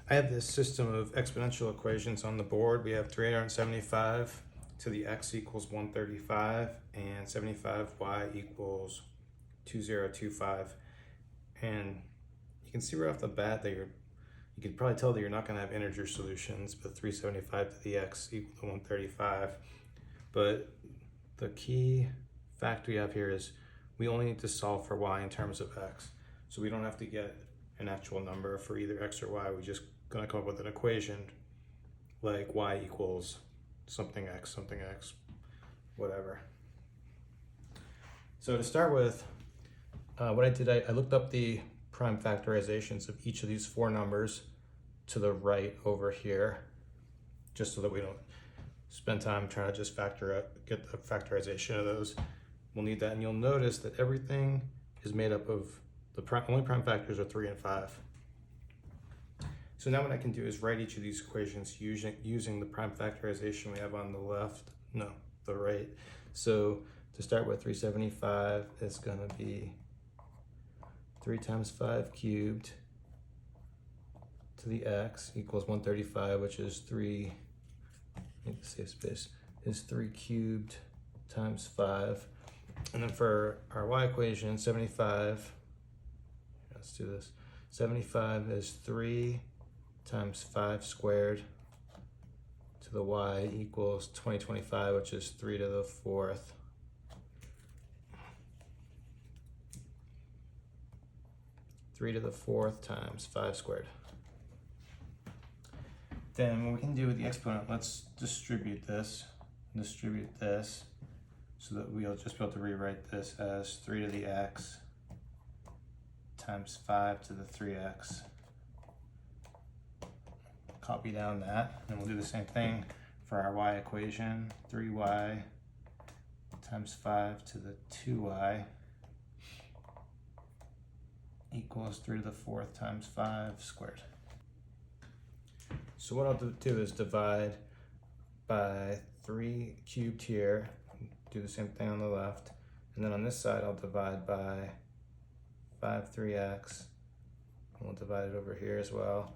I have this system of exponential equations on the board. We have 375 to the x equals 135 and 75y equals 2025. And you can see right off the bat that you can probably tell that you're not going to have integer solutions, but 375 to the x equal to 135. But the key fact we have here is we only need to solve for y in terms of x. So we don't have to get an actual number for either x or y. We're just going to come up with an equation like y equals something x, whatever. So to start with, what I did, I looked up the prime factorizations of each of these four numbers to the right over here, just so that we don't spend time trying to just get the factorization of those. We'll need that, and you'll notice that everything is made up of only prime factors are 3 and 5. So now what I can do is write each of these equations using the prime factorization we have on the right. So to start with, 375 is going to be 3 times 5 cubed to the x equals 135, which is 3, I need to save space, is 3 cubed times 5. And then for our y equation, 75, let's do this. 75 is 3 times 5 squared to the y equals 2025, which is 3 to the 4th. Three to the 4th times 5 squared. Then what we can do with the exponent, let's distribute this, so that we'll just be able to rewrite this as 3 to the x times 5 to the 3x. Copy down that, and we'll do the same thing for our y equation. 3y times 5 to the 2y equals 3 to the 4th times 5 squared. So what I'll do is divide by 3 cubed here, do the same thing on the left, and then on this side I'll divide by 5 3x, and we'll divide it over here as well.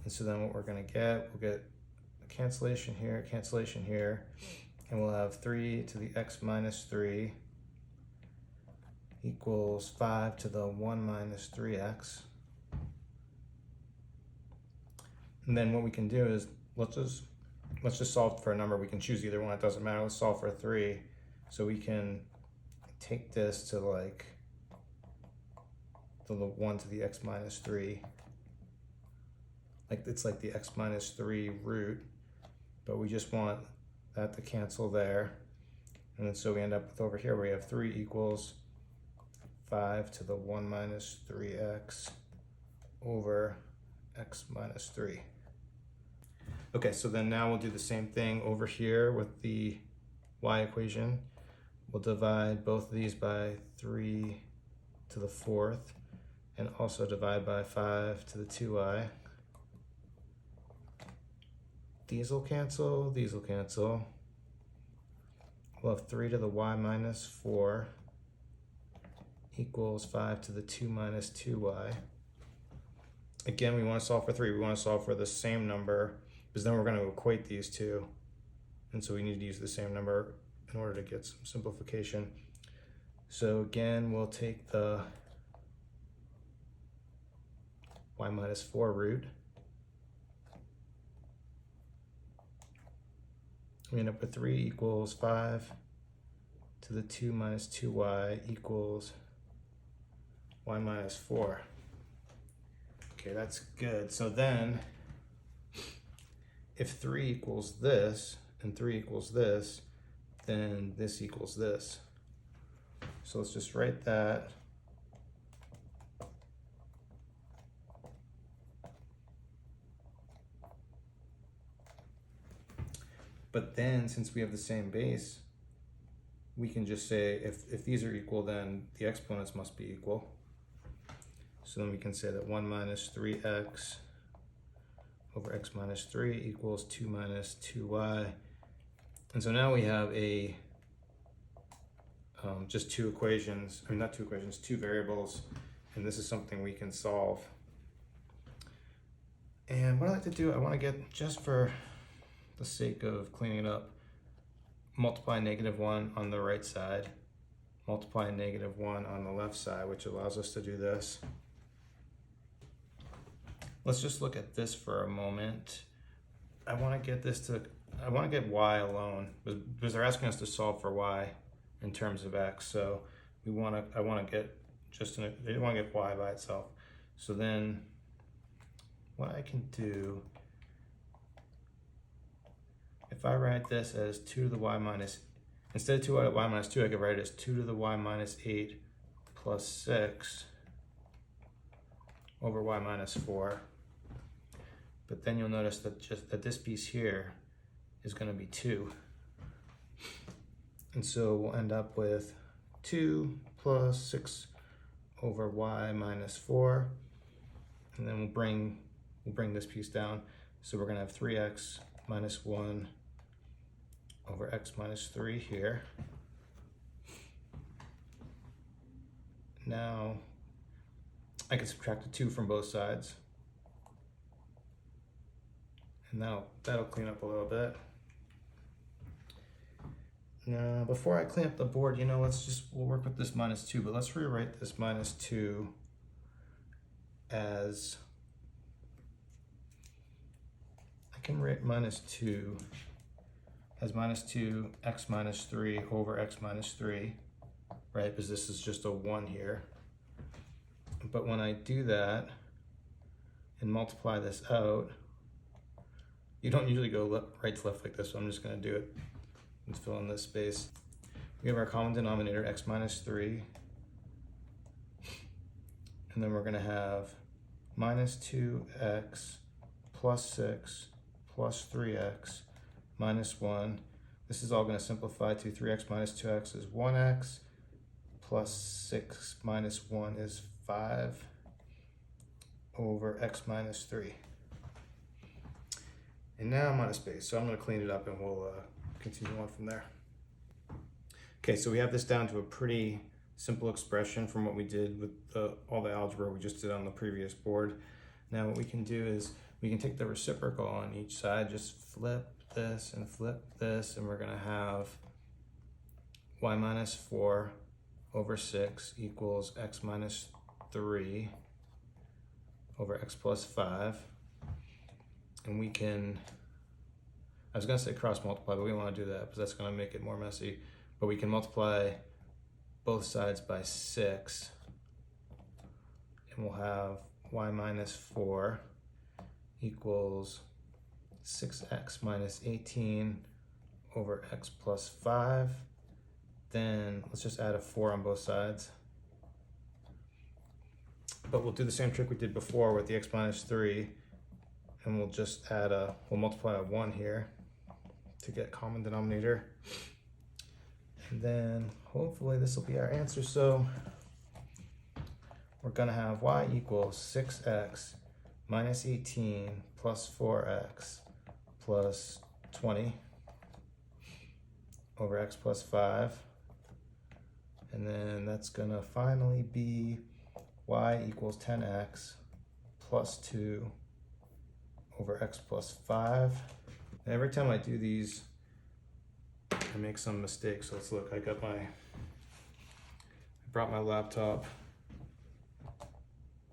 And so then what we'll get a cancellation here, and we'll have 3 to the x minus 3 equals 5 to the 1 minus 3x. And then what we can do is, let's just solve for a number. We can choose either one, it doesn't matter. Let's solve for 3. So we can take this to the 1 to the x minus 3. It's like the x minus 3 root, but we just want that to cancel there. And then so we end up with over here, we have 3 equals 5 to the 1 minus 3x over x minus 3. Okay, so then now we'll do the same thing over here with the y equation. We'll divide both of these by 3 to the 4th, and also divide by 5 to the 2y. These will cancel. We'll have 3 to the y minus 4 equals 5 to the 2 minus 2y. Again, we want to solve for 3. We want to solve for the same number, because then we're going to equate these two. And so we need to use the same number in order to get some simplification. So again, we'll take the y minus 4 root. We end up with 3 equals 5 to the 2 minus 2y equals y minus 4. Okay, that's good. So then, if 3 equals this, and 3 equals this, then this equals this. So let's just write that. But then, since we have the same base, we can just say if these are equal, then the exponents must be equal. So then we can say that 1 minus 3x over x minus 3 equals 2 minus 2y. And so now we have just two equations, not two equations, two variables, and this is something we can solve. And what I like to do, I want to get, just for the sake of cleaning it up, multiply -1 on the right side, multiply -1 on the left side, which allows us to do this. Let's just look at this for a moment. I want to get y alone because they're asking us to solve for y in terms of x. So I want to get they want to get y by itself. So then what I can do, if I write this as 2 to the y minus, instead of 2 to the y minus 2, I could write it as 2 to the y minus 8 plus 6 over y minus 4. But then you'll notice that this piece here is going to be 2. And so we'll end up with 2 plus 6 over y minus 4. And then we'll bring this piece down. So we're going to have 3x minus 1 over x minus 3 here. Now I can subtract a 2 from both sides. And that'll clean up a little bit. Now, before I clean up the board, we'll work with this -2, but let's rewrite this -2 as, I can write -2 as -2 x minus 3 over x minus 3, right? Because this is just a 1 here. But when I do that and multiply this out, you don't usually go right to left like this, so I'm just going to do it and fill in this space. We have our common denominator, x minus 3, and then we're going to have minus 2x plus 6 plus 3x minus 1. This is all going to simplify to 3x minus 2x is 1x, plus 6 minus 1 is 5 over x minus 3. And now I'm out of space, so I'm going to clean it up and we'll continue on from there. Okay, so we have this down to a pretty simple expression from what we did with all the algebra we just did on the previous board. Now what we can do is we can take the reciprocal on each side, just flip this, and we're going to have y minus 4 over 6 equals x minus 3 over x plus 5. And we can, I was going to say cross multiply, but we don't want to do that because that's going to make it more messy. But we can multiply both sides by 6, and we'll have y minus 4 equals 6x minus 18 over x plus 5. Then let's just add a 4 on both sides. But we'll do the same trick we did before with the x minus 3. And we'll just we'll multiply a 1 here to get common denominator. And then hopefully this will be our answer. So we're gonna have y equals 6x minus 18 plus 4x plus 20 over x plus 5. And then that's gonna finally be y equals 10x plus 2 over x plus 5. And every time I do these, I make some mistakes. So let's look. I brought my laptop.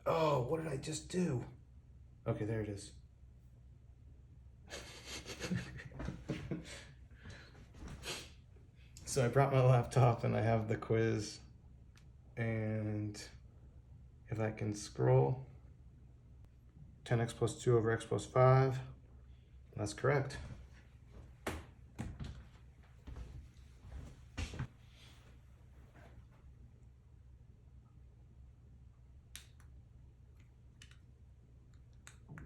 Oh, what did I just do? Okay, there it is. So I brought my laptop and I have the quiz, and if I can scroll, 10x plus 2 over x plus 5, that's correct.